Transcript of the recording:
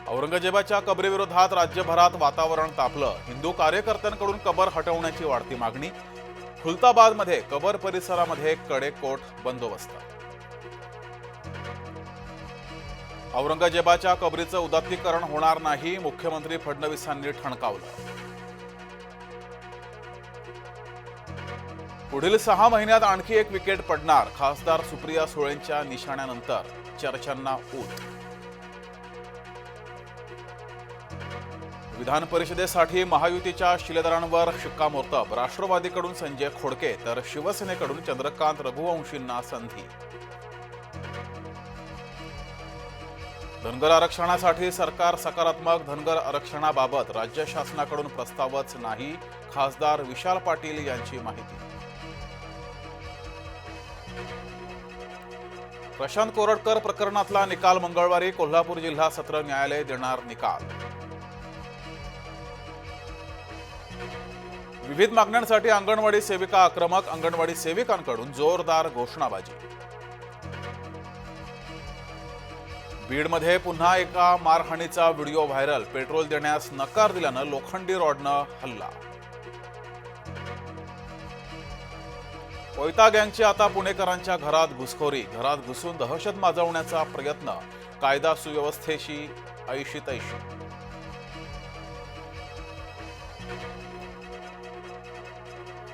औरंगजेबाच्या कबरीविरोधात राज्यभरात वातावरण तापलं। हिंदू कार्यकर्त्यांकडून कबर हटवण्याची वाढती मागणी। खुलताबादमध्ये कबर परिसरामध्ये कडेकोट बंदोबस्त। औरंगजेबाच्या कबरीचं उदात्तीकरण होणार नाही, मुख्यमंत्री फडणवीसांनी ठणकावलं। पुढील 6 महिन्यात आणखी एक विकेट पडणार, खासदार सुप्रिया सुळेंच्या निशाण्यानंतर चर्चांना ऊत। विधान परिषदेसाठी महायुतीच्या शिलेदारांवर शिक्कामोर्तब, राष्ट्रवादीकडून संजय खोडके तर शिवसेनेकडून चंद्रकांत रघुवंशींना संधी। धनगर आरक्षणासाठी सरकार सकारात्मक, धनगर आरक्षणाबाबत राज्य शासनाकडून प्रस्तावच नाही, खासदार विशाल पाटील यांची माहिती। प्रशांत कोरटकर प्रकरणातला निकाल मंगळवारी, कोल्हापूर जिल्हा सत्र न्यायालय देणार निकाल। विविध मागण्यांसाठी अंगणवाडी सेविका आक्रमक, अंगणवाडी सेविकांकडून जोरदार घोषणाबाजी। बीडमध्ये पुन्हा एका मारहाणीचा व्हिडिओ व्हायरल, पेट्रोल देण्यास नकार दिल्यानं लोखंडी रॉडनं हल्ला। कोयता गँगची आता पुणेकरांच्या घरात घुसखोरी, घरात घुसून दहशत माजवण्याचा प्रयत्न, कायदा सुव्यवस्थेशी ऐशी तैशी।